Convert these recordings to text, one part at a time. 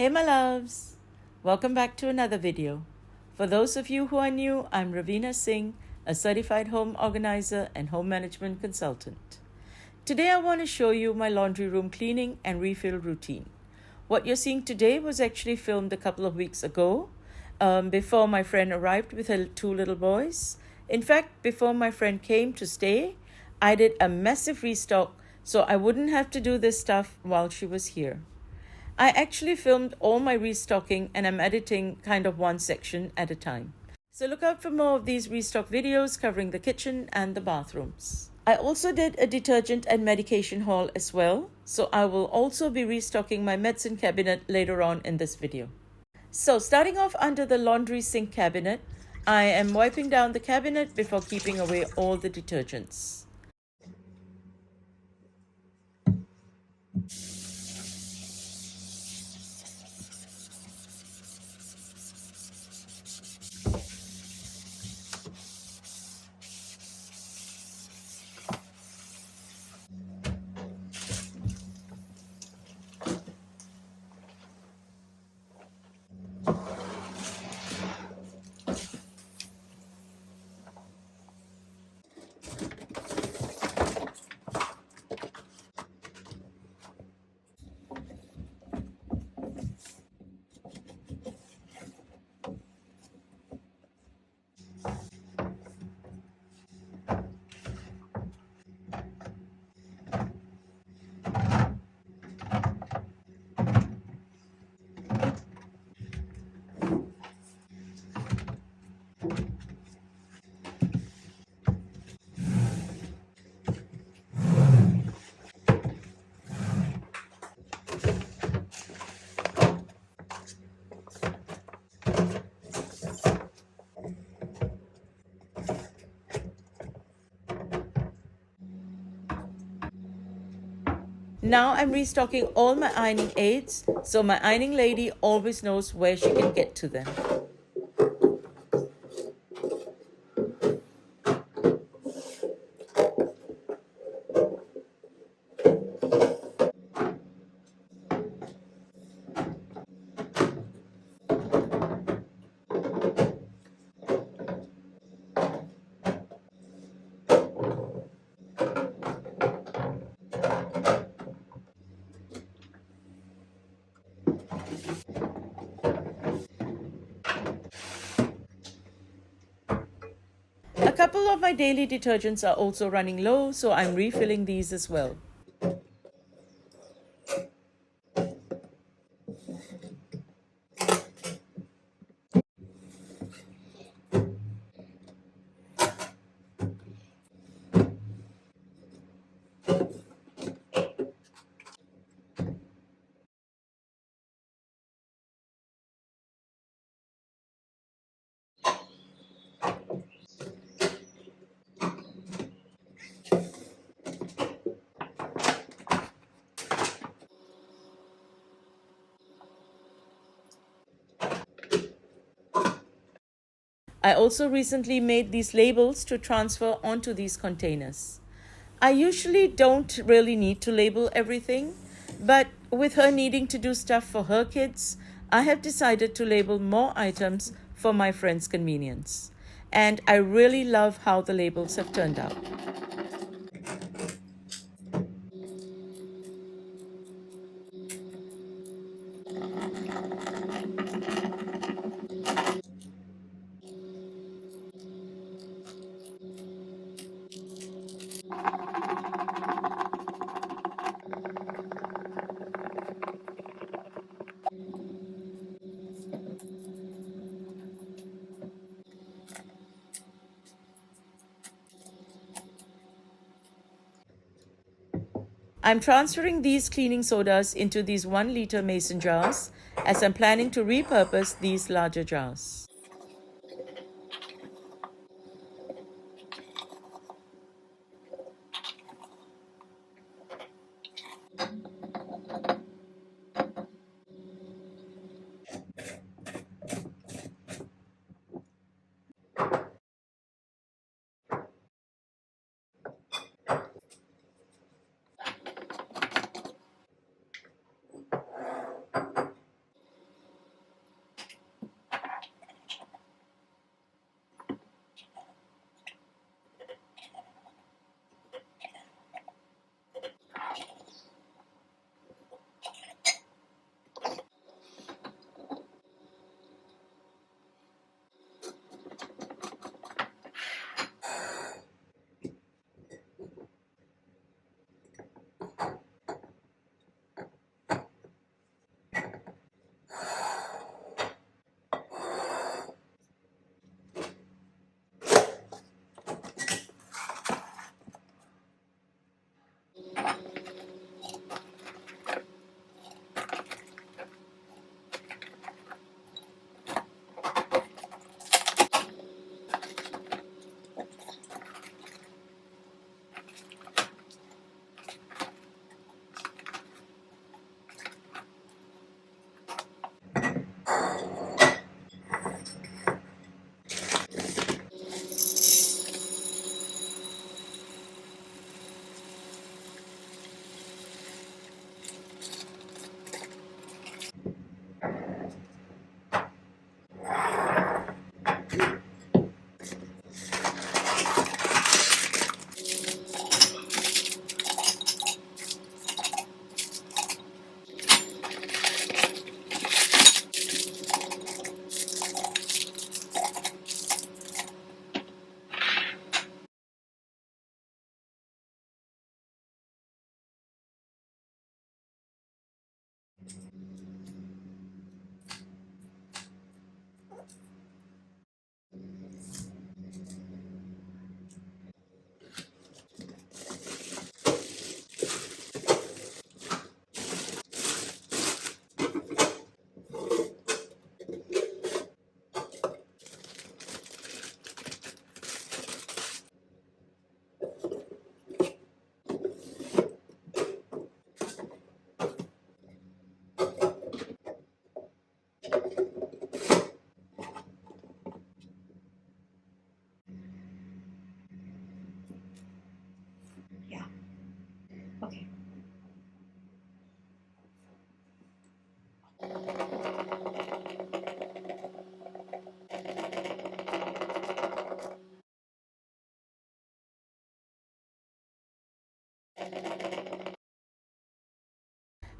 Hey my loves, welcome back to another video. For those of you who are new, I'm Raveena Singh, a certified home organizer and home management consultant. Today I want to show you my laundry room cleaning and refill routine. What you're seeing today was actually filmed a couple of weeks ago, before my friend arrived with her two little boys. In fact, before my friend came to stay, I did a massive restock so I wouldn't have to do this stuff while she was here. I actually filmed all my restocking and I'm editing kind of one section at a time. So look out for more of these restock videos covering the kitchen and the bathrooms. I also did a detergent and medication haul as well, so I will also be restocking my medicine cabinet later on in this video. So starting off under the laundry sink cabinet, I am wiping down the cabinet before keeping away all the detergents. Now I'm restocking all my ironing aids, so my ironing lady always knows where she can get to them. A couple of my daily detergents are also running low, so I'm refilling these as well. I also recently made these labels to transfer onto these containers. I usually don't really need to label everything, but with her needing to do stuff for her kids, I have decided to label more items for my friend's convenience. And I really love how the labels have turned out. I'm transferring these cleaning sodas into these 1-liter mason jars as I'm planning to repurpose these larger jars.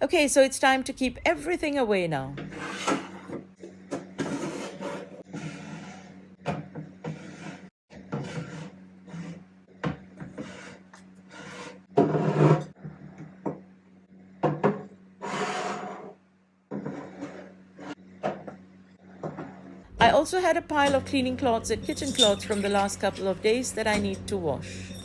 Okay, so it's time to keep everything away now. I also had a pile of cleaning cloths and kitchen cloths from the last couple of days that I need to wash.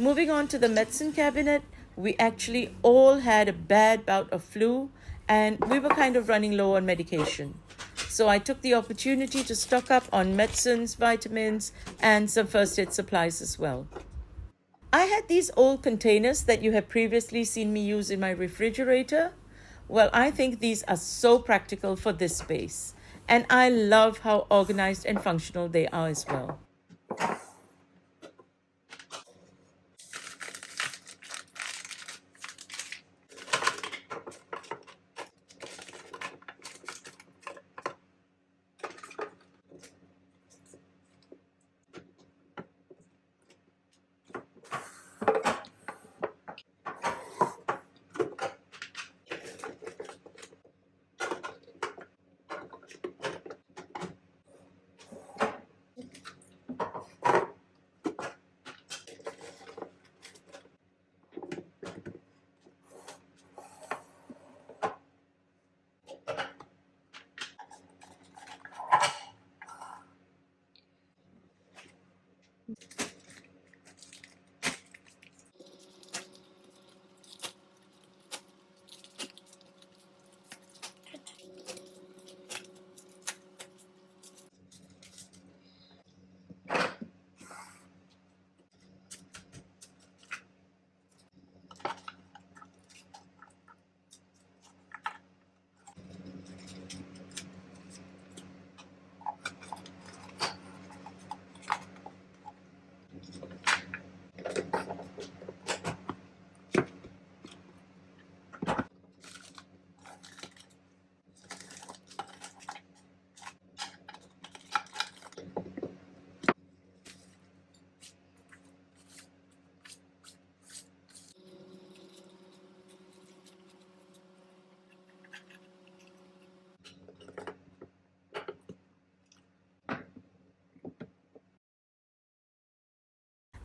Moving on to the medicine cabinet, we actually all had a bad bout of flu and we were kind of running low on medication. So I took the opportunity to stock up on medicines, vitamins, and some first aid supplies as well. I had these old containers that you have previously seen me use in my refrigerator. Well, I think these are so practical for this space, and I love how organized and functional they are as well.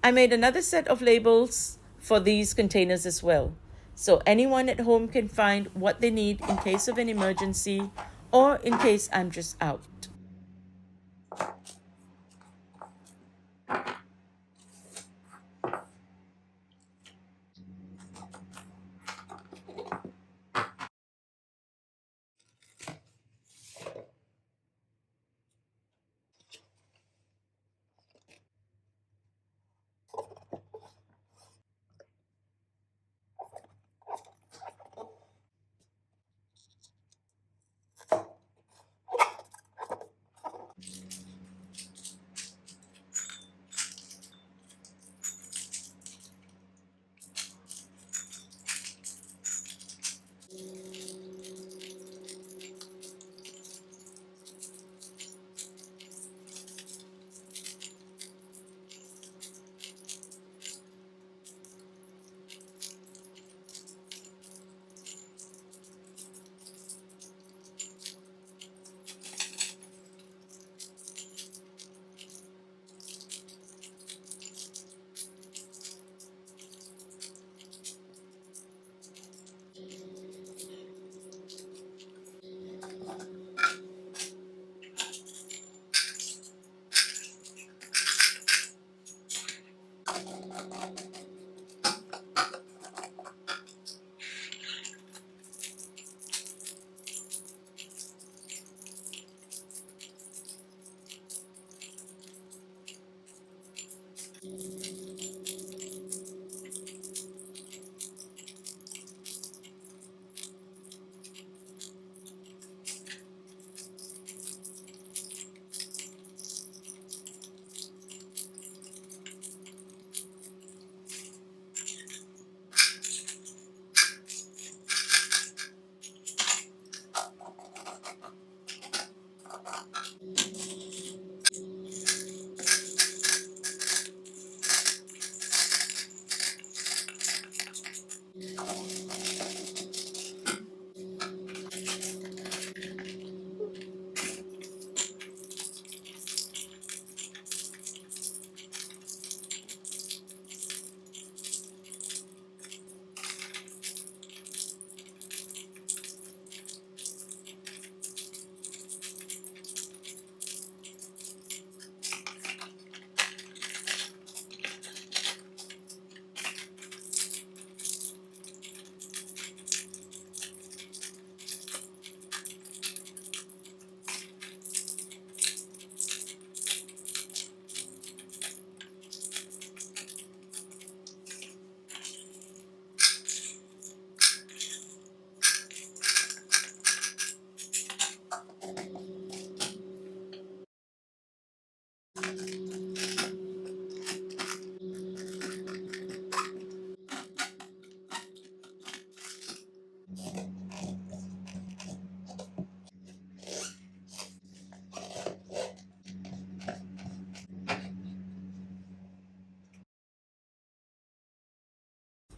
I made another set of labels for these containers as well, so anyone at home can find what they need in case of an emergency or in case I'm just out.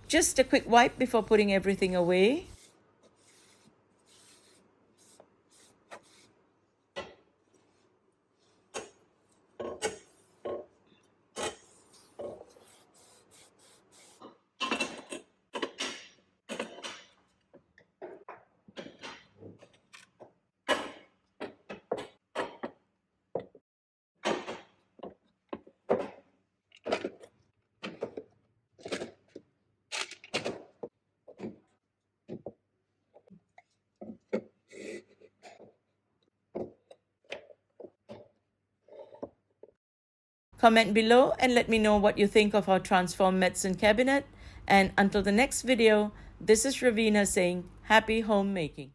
Just a quick wipe before putting everything away. Comment below and let me know what you think of our transformed medicine cabinet. And until the next video, this is Raveena saying happy homemaking.